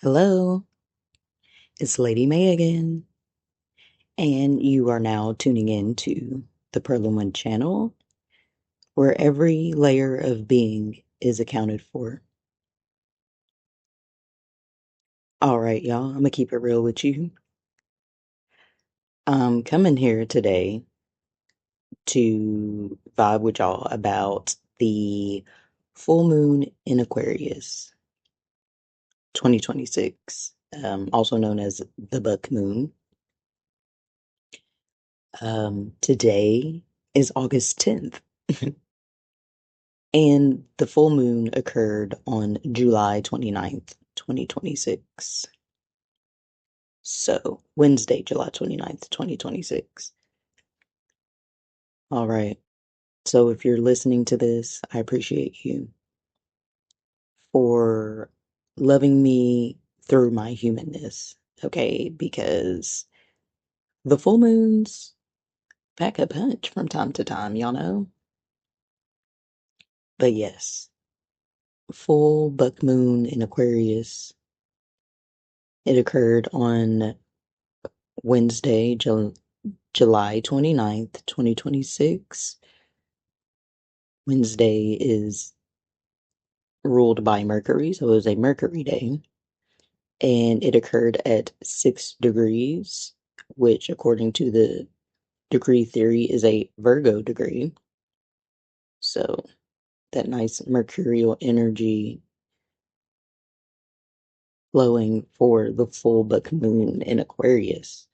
Hello, it's Lady May again, and you are now tuning in to the Pearl and One channel, where every layer of being is accounted for. All right, y'all, I'm gonna keep it real with you. I'm coming here today to vibe with y'all about the full moon in Aquarius 2026, also known as the Buck Moon. Today is August 10th. And the full moon occurred on July 29th, 2026. So, Wednesday, July 29th, 2026. All right. So, if you're listening to this, I appreciate you for loving me through my humanness. Okay. Because the full moons pack a punch from time to time, y'all know? But yes, full buck moon in Aquarius. It occurred on Wednesday, July 29th, 2026. Wednesday is ruled by Mercury, so it was a Mercury day. And it occurred at 6 degrees, which, according to the degree theory, is a Virgo degree. So, that nice mercurial energy flowing for the full buck moon in Aquarius.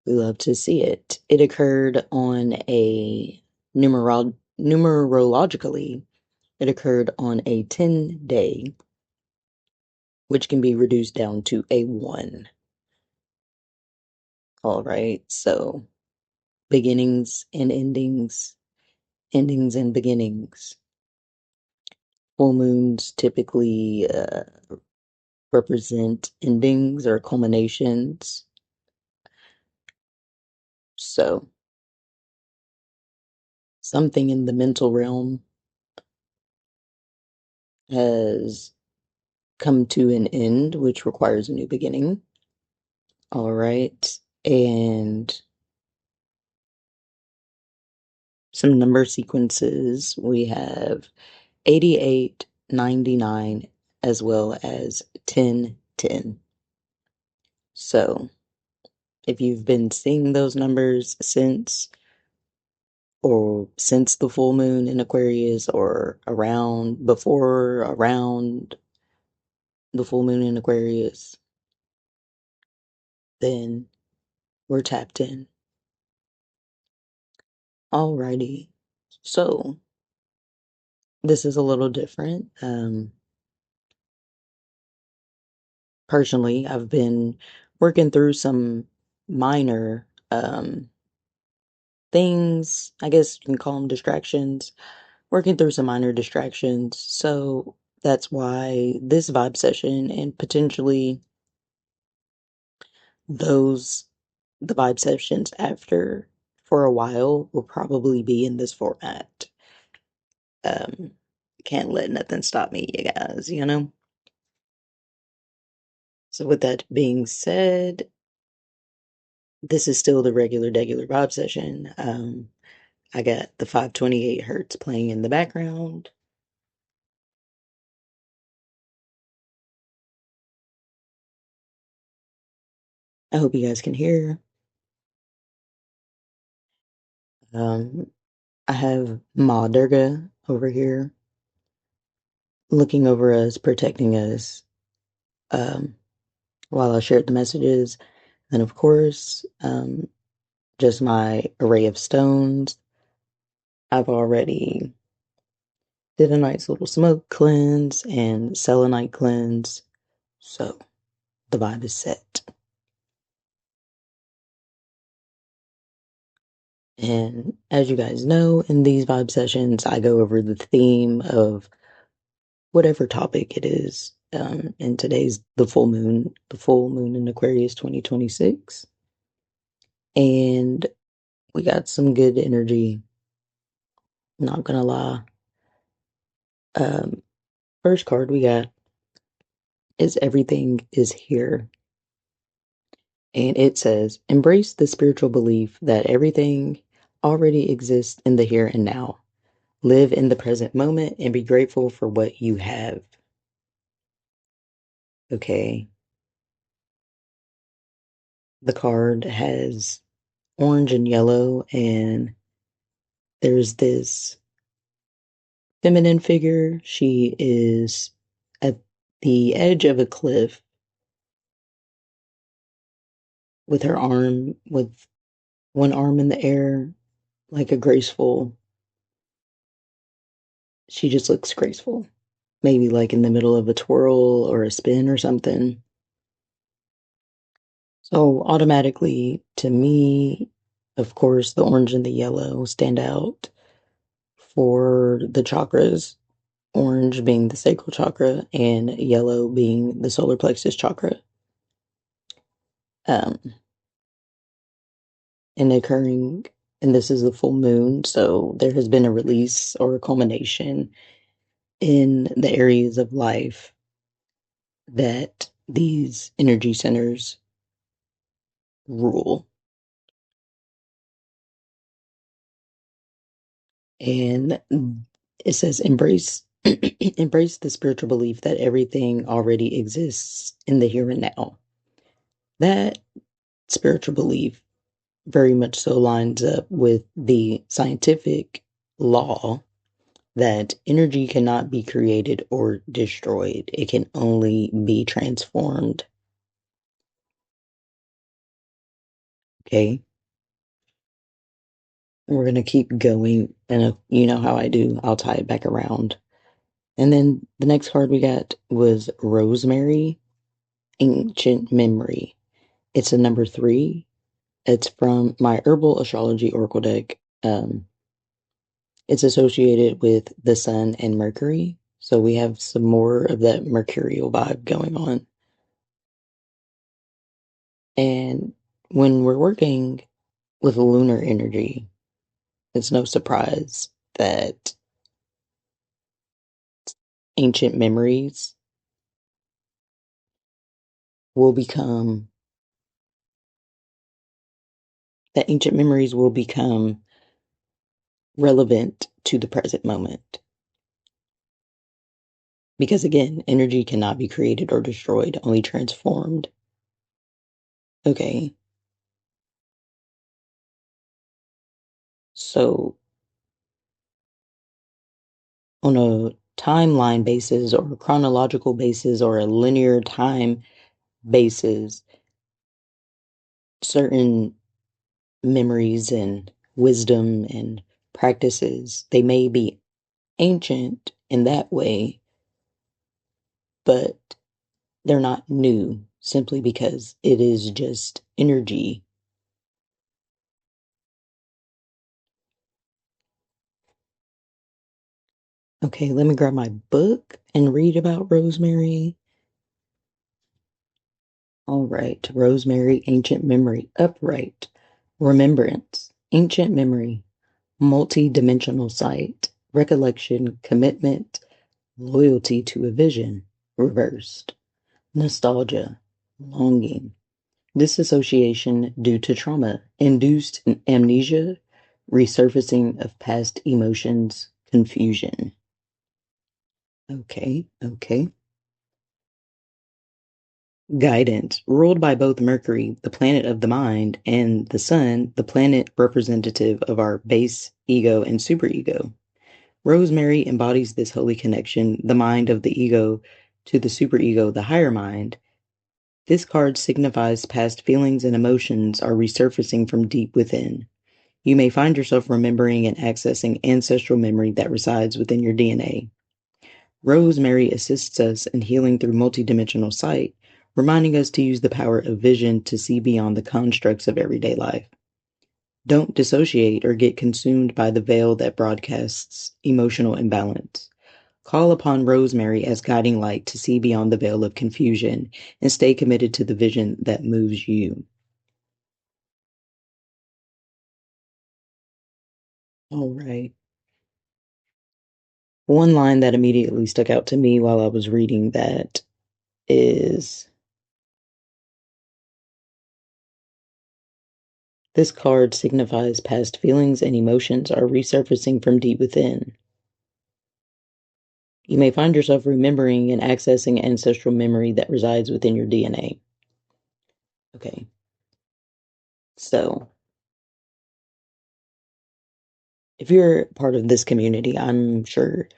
We love to see it. It occurred on a numerologically, it occurred on a 10-day, which can be reduced down to a 1. All right, so beginnings and endings, endings and beginnings. Full moons typically represent endings or culminations. So, something in the mental realm has come to an end, which requires a new beginning. All right, and some number sequences. We have 88, 99, as well as 10, 10. So, if you've been seeing those numbers since the full moon in Aquarius or around the full moon in Aquarius, then we're tapped in. Alrighty. So, this is a little different. Personally, I've been working through some minor things. I guess you can call them distractions. Working through some minor distractions. So that's why this vibe session and potentially those, the vibe sessions after for a while will probably be in this format. Um, can't let nothing stop me, you guys, you know? So with that being said, this is still the regular vibe session. I got the 528 hertz playing in the background. I hope you guys can hear. Um, I have Ma Durga over here looking over us, protecting us, um, while I shared the messages. And of course, just my array of stones. I've already did a nice little smoke cleanse and selenite cleanse. So the vibe is set. And as you guys know, in these vibe sessions, I go over the theme of whatever topic it is. And today's the full moon in Aquarius 2026. And we got some good energy, not gonna lie. Um, First card we got is everything is here. And it says, embrace the spiritual belief that everything already exists in the here and now. Live in the present moment and be grateful for what you have. Okay. The card has orange and yellow, and there's this feminine figure. She is at the edge of a cliff with with one arm in the air, like a graceful, she just looks graceful. Maybe like in the middle of a twirl or a spin or something. So automatically, to me, of course, the orange and the yellow stand out for the chakras. Orange being the sacral chakra and yellow being the solar plexus chakra. Um, and occurring, and this is the full moon, so there has been a release or a culmination in the areas of life that these energy centers rule. And it says embrace embrace the spiritual belief that everything already exists in the here and now. That spiritual belief very much so lines up with the scientific law that energy cannot be created or destroyed. It can only be transformed. Okay. We're going to keep going. And you know how I do, I'll tie it back around. And then the next card we got was Rosemary, Ancient Memory. It's a number 3. It's from my Herbal Astrology Oracle deck. It's associated with the Sun and Mercury. So we have some more of that mercurial vibe going on. And when we're working with lunar energy, it's no surprise that ancient memories will become ancient memories will become relevant to the present moment. Because again, energy cannot be created or destroyed, only transformed. Okay. So on a timeline basis or a chronological basis or a linear time basis, certain memories and wisdom and practices, they may be ancient in that way, but they're not new simply because it is just energy. Okay, let me grab my book and read about Rosemary. All right, Rosemary, ancient memory, upright, remembrance, ancient memory, multi-dimensional sight, recollection, commitment, loyalty to a vision, reversed, nostalgia, longing, disassociation due to trauma, induced amnesia, resurfacing of past emotions, confusion. Okay, okay. Guidance, ruled by both Mercury, the planet of the mind, and the Sun, the planet representative of our base ego and superego. Rosemary embodies this holy connection, the mind of the ego to the superego, the higher mind. This card signifies past feelings and emotions are resurfacing from deep within. You may find yourself remembering and accessing ancestral memory that resides within your DNA. Rosemary assists us in healing through multidimensional sight, reminding us to use the power of vision to see beyond the constructs of everyday life. Don't dissociate or get consumed by the veil that broadcasts emotional imbalance. Call upon Rosemary as guiding light to see beyond the veil of confusion and stay committed to the vision that moves you. All right. One line that immediately stuck out to me while I was reading that is this card signifies past feelings and emotions are resurfacing from deep within. You may find yourself remembering and accessing ancestral memory that resides within your DNA. Okay, so if you're part of this community, I'm sure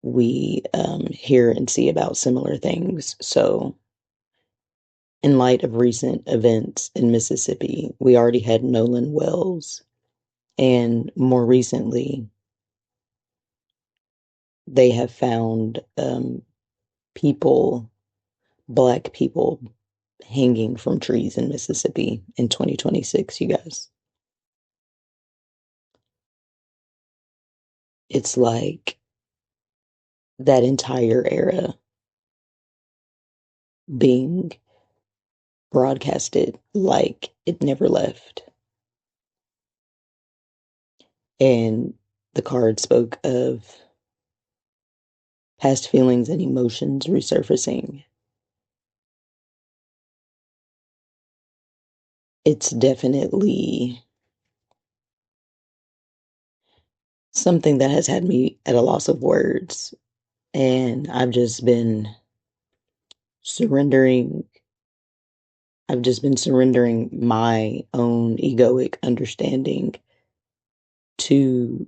we hear and see about similar things. So, in light of recent events in Mississippi, we already had Nolan Wells, and more recently, they have found people, black people, hanging from trees in Mississippi in 2026, you guys. It's like that entire era being broadcasted like it never left. And the card spoke of past feelings and emotions resurfacing. It's definitely something that has had me at a loss of words. And surrendering, I've just been surrendering my own egoic understanding to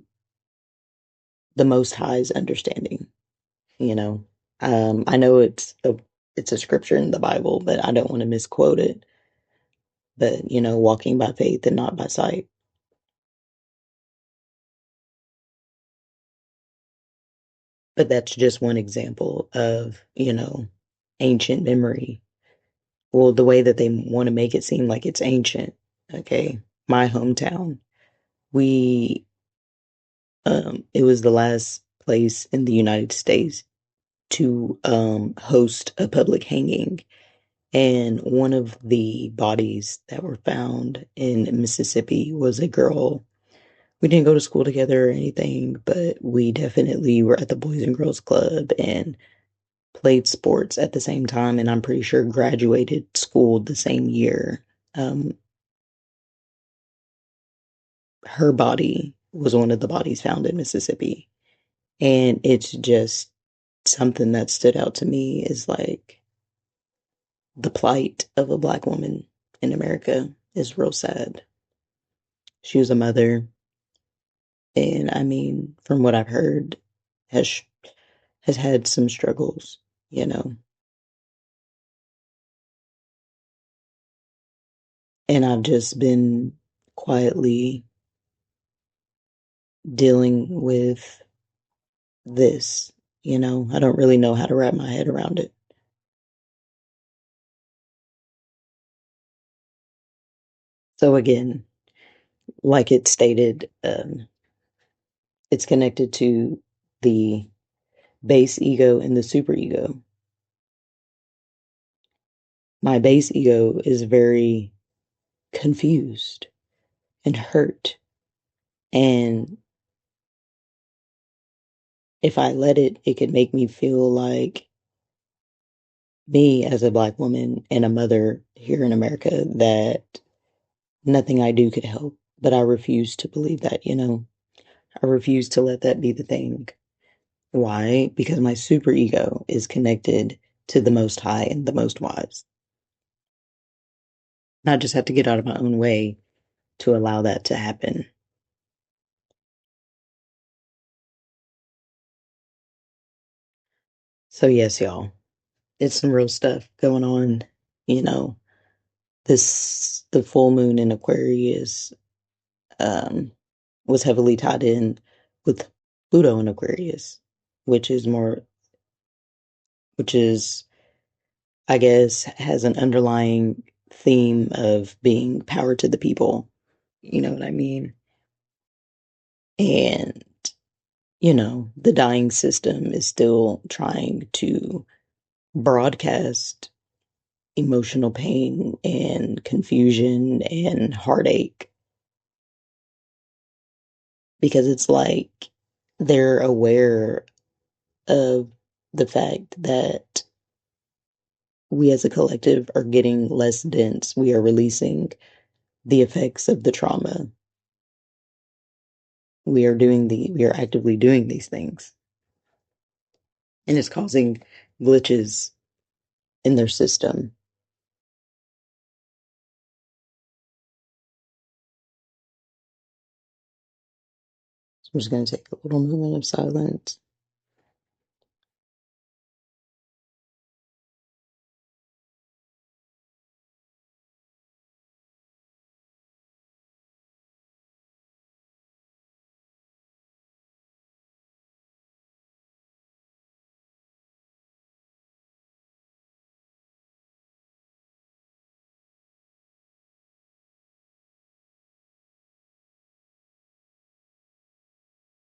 the Most High's understanding. You know, I know it's a scripture in the Bible, but I don't want to misquote it. But walking by faith and not by sight. But that's just one example of ancient memory. Well, the way that they want to make it seem like it's ancient. Okay, my hometown. We it was the last place in the United States to host a public hanging. And one of the bodies that were found in Mississippi was a girl. We didn't go to school together or anything, but we definitely were at the Boys and Girls Club and played sports at the same time. And I'm pretty sure graduated school the same year. Um, Her body was one of the bodies found in Mississippi. And it's just something that stood out to me is like the plight of a black woman in America is real sad. She was a mother, and I mean, from what I've heard, has has had some struggles, you know. And I've just been quietly dealing with this, I don't really know how to wrap my head around it. So again, like it stated, it's connected to the base ego and the super ego. My base ego is very confused and hurt. And if I let it, it could make me feel like me as a black woman and a mother here in America that nothing I do could help. But I refuse to believe that. I refuse to let that be the thing. Why? Because my super ego is connected to the Most High and the Most Wise. I just have to get out of my own way to allow that to happen. So, yes, y'all, it's some real stuff going on. You know, the full moon in Aquarius um, was heavily tied in with Pluto in Aquarius, which is more, which is, I guess, has an underlying theme of being power to the people. You know what I mean? And, the dying system is still trying to broadcast emotional pain and confusion and heartache because it's like they're aware of the fact that we as a collective are getting less dense. We are releasing the effects of the trauma. We are actively doing these things. And it's causing glitches in their system. So I'm just going to take a little moment of silence.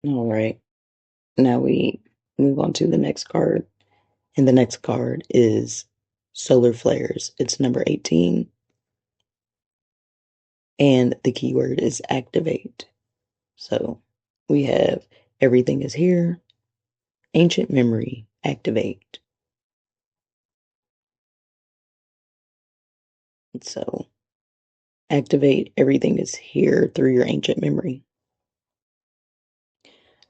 All right. Now we move on to the next card. And the next card is Solar Flares. It's number 18. And the keyword is activate. So we have everything is here, ancient memory, activate. So activate everything is here through your ancient memory.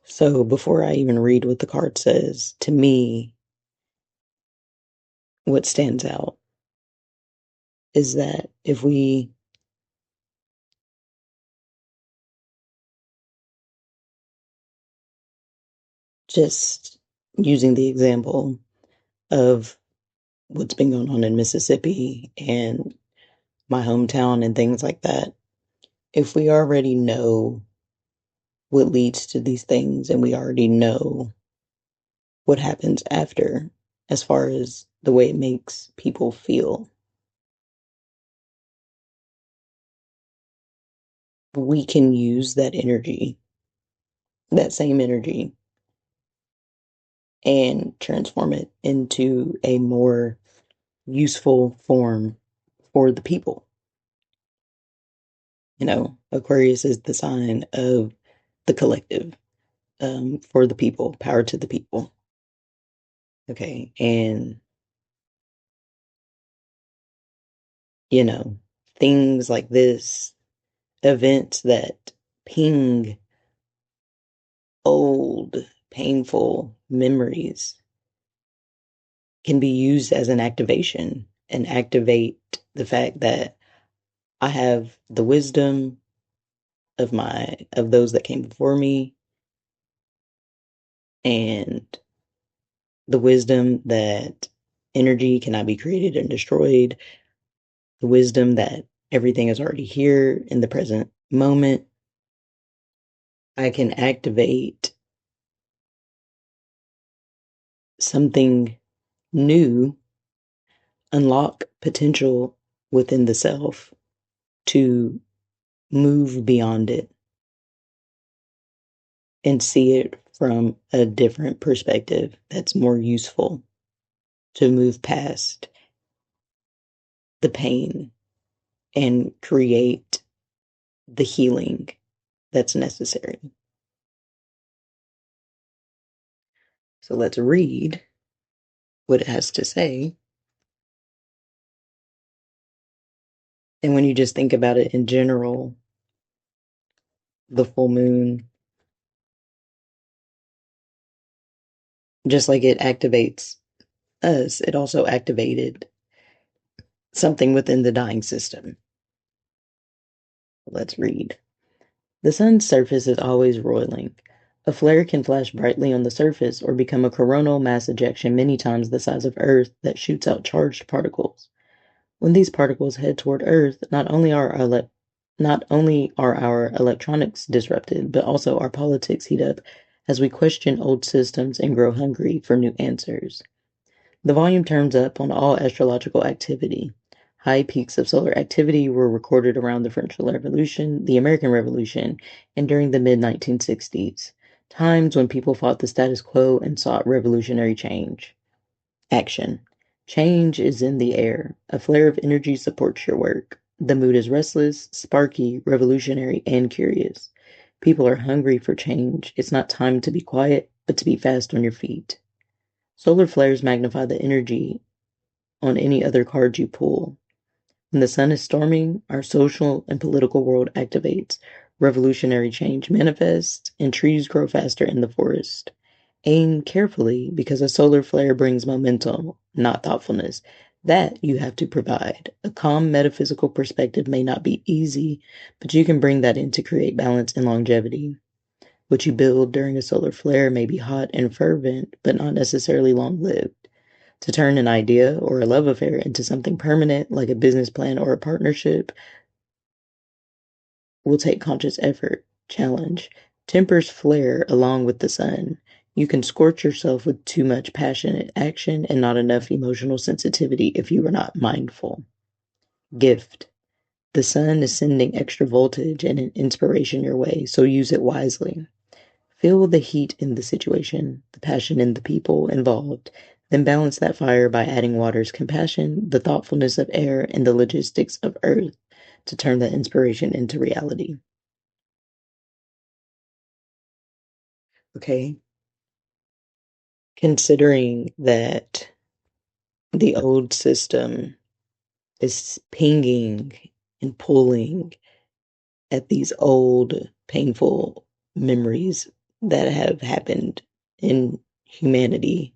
So before I even read what the card says, to me, what stands out is that if we just using the example of what's been going on in Mississippi and my hometown and things like that, if we already know what leads to these things and we already know what happens after as far as the way it makes people feel, we can use that energy, that same energy, and transform it into a more useful form for the people. You know, Aquarius is the sign of the collective, for the people, power to the people. Okay. And, you know, things like this, events that ping old, painful memories can be used as an activation and activate the fact that I have the wisdom of those that came before me and the wisdom that energy cannot be created and destroyed, the wisdom that everything is already here in the present moment. I can activate something new, unlock potential within the self to move beyond it and see it from a different perspective that's more useful, to move past the pain and create the healing that's necessary. So let's read what it has to say. And when you just think about it in general, the full moon, just like it activates us, it also activated something within the dying system. Let's read. The sun's surface is always roiling. A flare can flash brightly on the surface or become a coronal mass ejection many times the size of Earth that shoots out charged particles. When these particles head toward Earth, not only are our electronics disrupted, but also our politics heat up as we question old systems and grow hungry for new answers. The volume turns up on all astrological activity. High peaks of solar activity were recorded around the French Revolution, the American Revolution, and during the mid-1960s, times when people fought the status quo and sought revolutionary change. Action. Change is in the air. A flare of energy supports your work. The mood is restless, sparky, revolutionary, and curious. People are hungry for change. It's not time to be quiet, but to be fast on your feet. Solar flares magnify the energy on any other card you pull. When the sun is storming, our social and political world activates, revolutionary change manifests, and trees grow faster in the forest. Aim carefully because a solar flare brings momentum, not thoughtfulness. That you have to provide. A calm metaphysical perspective may not be easy, but you can bring that in to create balance and longevity. What you build during a solar flare may be hot and fervent, but not necessarily long lived. To turn an idea or a love affair into something permanent, like a business plan or a partnership, will take conscious effort, challenge. Tempers flare along with the sun. You can scorch yourself with too much passionate action and not enough emotional sensitivity if you are not mindful. Gift. The sun is sending extra voltage and an inspiration your way, so use it wisely. Feel the heat in the situation, the passion in the people involved, then balance that fire by adding water's compassion, the thoughtfulness of air, and the logistics of earth to turn that inspiration into reality. Okay? Considering that the old system is pinging and pulling at these old, painful memories that have happened in humanity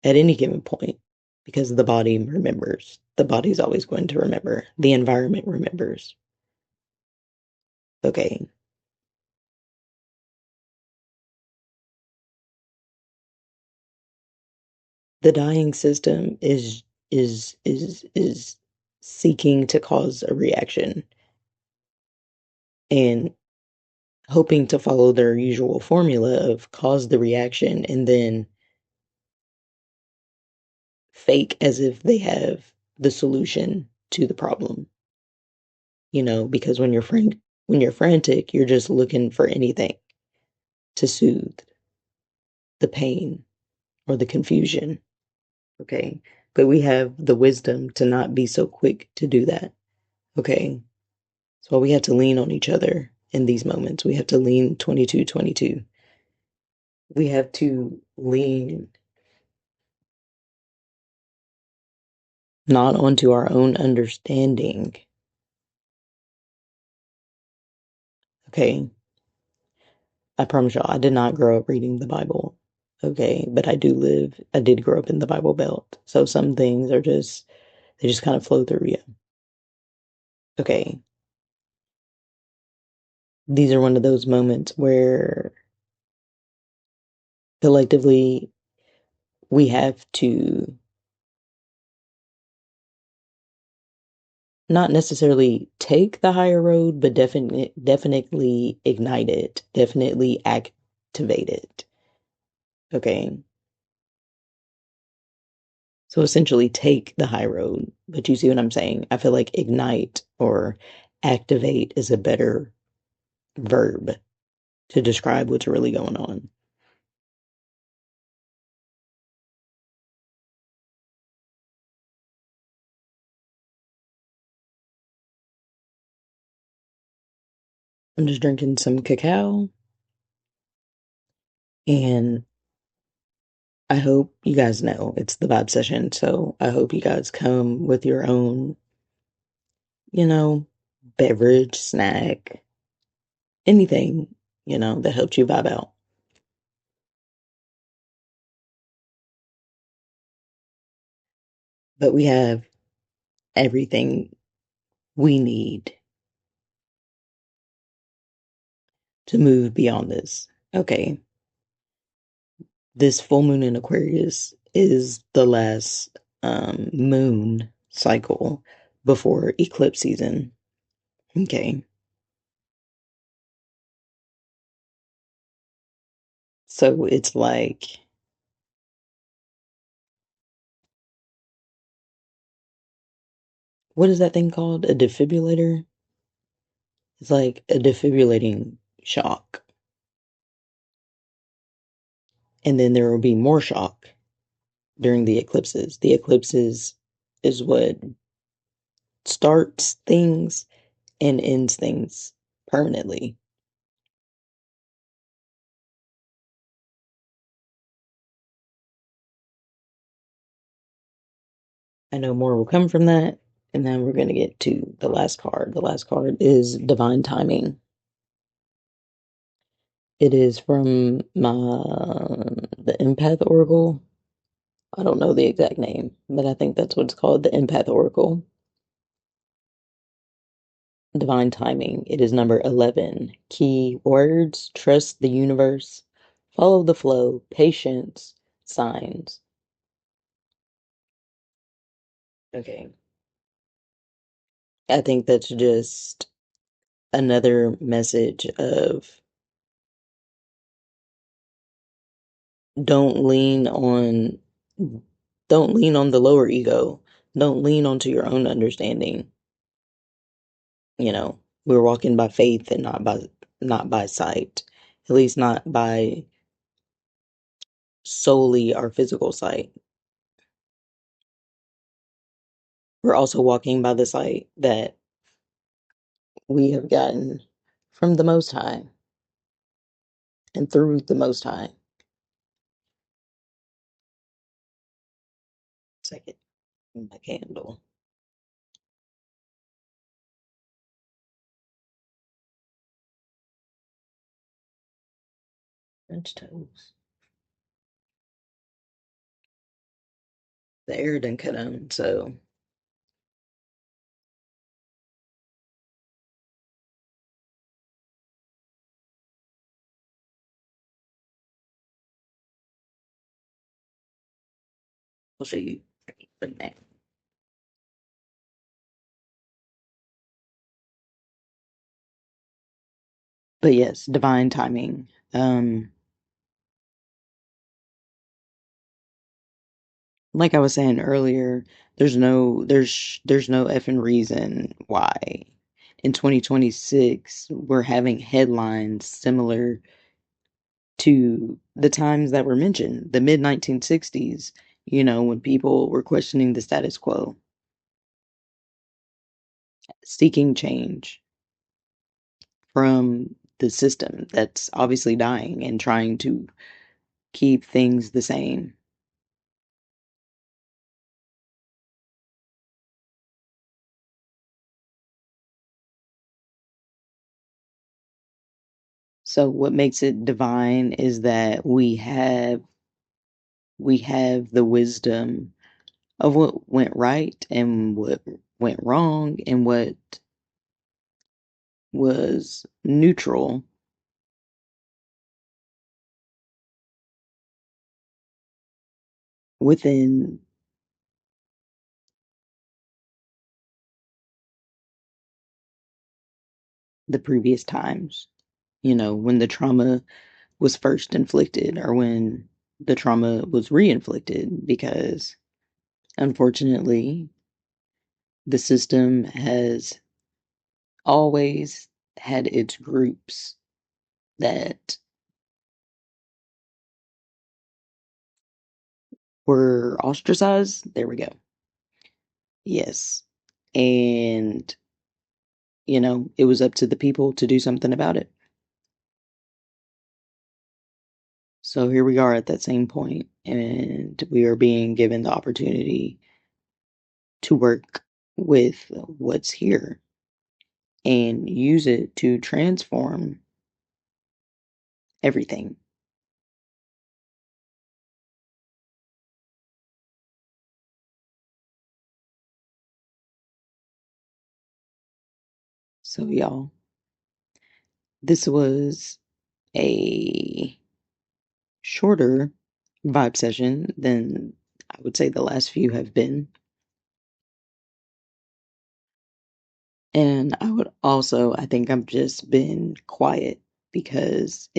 at any given point, because the body remembers. The body's always going to remember. The environment remembers. Okay. The dying system is seeking to cause a reaction and hoping to follow their usual formula of cause the reaction and then fake as if they have the solution to the problem. Because when you're frantic, you're just looking for anything to soothe the pain or the confusion. Okay. But we have the wisdom to not be so quick to do that. Okay. So we have to lean on each other in these moments. We have to lean 22-22. We have to lean not onto our own understanding. Okay. I promise y'all, I did not grow up reading the Bible. Okay. But I did grow up in the Bible Belt. So some things they just kind of flow through you. Okay. These are one of those moments where collectively we have to not necessarily take the higher road, but definitely ignite it, definitely activate it. Okay. So essentially take the high road. But you see what I'm saying? I feel like ignite or activate is a better verb to describe what's really going on. I'm just drinking some cacao, and I hope you guys know it's the vibe session. So I hope you guys come with your own, you know, beverage, snack, anything, that helps you vibe out. But we have everything we need to move beyond this. Okay. This full moon in Aquarius is the last moon cycle before eclipse season. Okay. So it's like, what is that thing called? A defibrillator? It's like a defibrillating shock. And then there will be more shock during the eclipses. The eclipses is what starts things and ends things permanently. I know more will come from that. And then we're going to get to the last card. The last card is Divine Timing. It is from the Empath Oracle. I don't know the exact name, but I think that's what it's called, the Empath Oracle. Divine Timing. It is number 11. Key words: trust the universe, follow the flow, patience, signs. Okay. I think that's just another message of don't lean on don't lean on the lower ego. Don't lean onto your own understanding. You know, we're walking by faith and not by sight. At least not by solely our physical sight. We're also walking by the sight that we have gotten from the Most High and through the Most High. Second, my candle. French toast. The air didn't cut on, so I'll show you the name. But yes, divine timing. Like I was saying earlier, there's no effing reason why in 2026 we're having headlines similar to the times that were mentioned, the mid 1960s, when people were questioning the status quo, seeking change from the system that's obviously dying and trying to keep things the same. So what makes it divine is that we have the wisdom of what went right and what went wrong and what was neutral within the previous times, when the trauma was first inflicted or when the trauma was re-inflicted, because unfortunately the system has always had its groups that were ostracized. There we go. Yes. And, it was up to the people to do something about it. So here we are at that same point, and we are being given the opportunity to work with what's here and use it to transform everything. So, y'all, this was a shorter vibe session than I would say the last few have been. And I think I've just been quiet because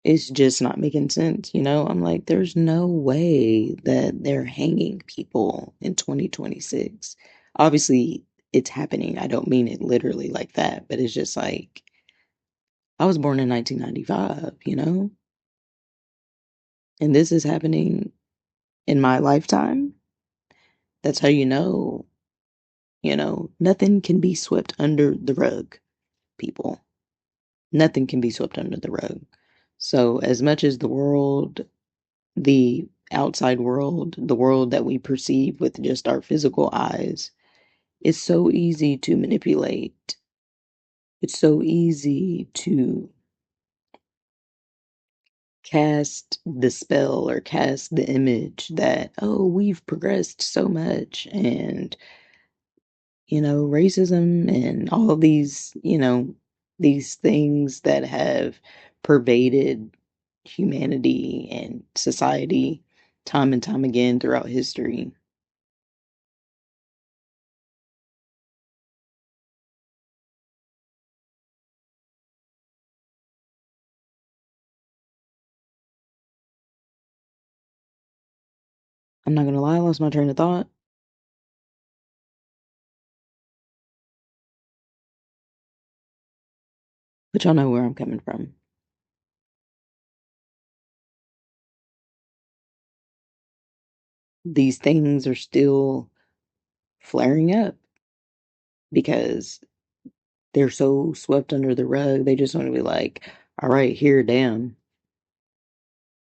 it's just not making sense. I'm like, there's no way that they're hanging people in 2026. Obviously, it's happening. I don't mean it literally like that, but it's just like, I was born in 1995, and this is happening in my lifetime. That's how nothing can be swept under the rug, people. Nothing can be swept under the rug. So, as much as the outside world, the world that we perceive with just our physical eyes, is so easy to manipulate. It's so easy to cast the spell or cast the image that, oh, we've progressed so much, and racism and all of these, these things that have pervaded humanity and society time and time again throughout history. I'm not gonna lie, I lost my train of thought, but y'all know where I'm coming from. These things are still flaring up because they're so swept under the rug. They just want to be like, all right, here, damn,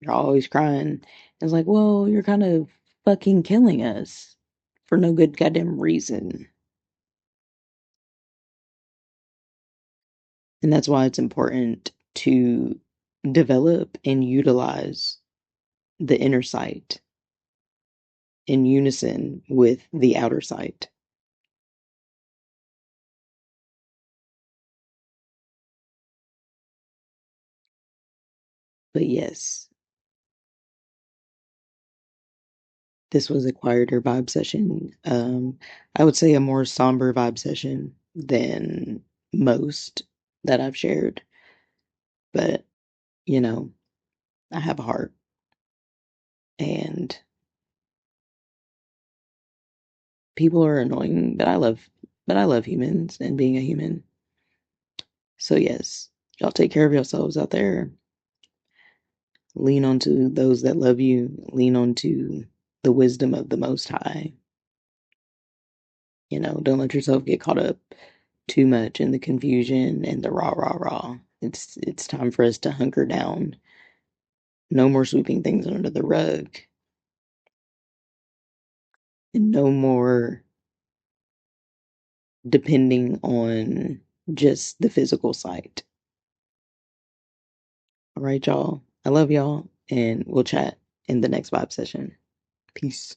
you're always crying. It's like, well, you're kind of fucking killing us for no good goddamn reason. And that's why it's important to develop and utilize the inner sight in unison with the outer sight. But yes, this was a quieter vibe session. I would say a more somber vibe session than most that I've shared. But, you know, I have a heart, and people are annoying, but I love humans and being a human. So yes, y'all take care of yourselves out there. Lean onto those that love you. Lean onto the wisdom of the Most High. Don't let yourself get caught up too much in the confusion and the rah rah rah. It's time for us to hunker down. No more sweeping things under the rug, and no more depending on just the physical sight. All right, y'all. I love y'all, and we'll chat in the next vibe session. Peace.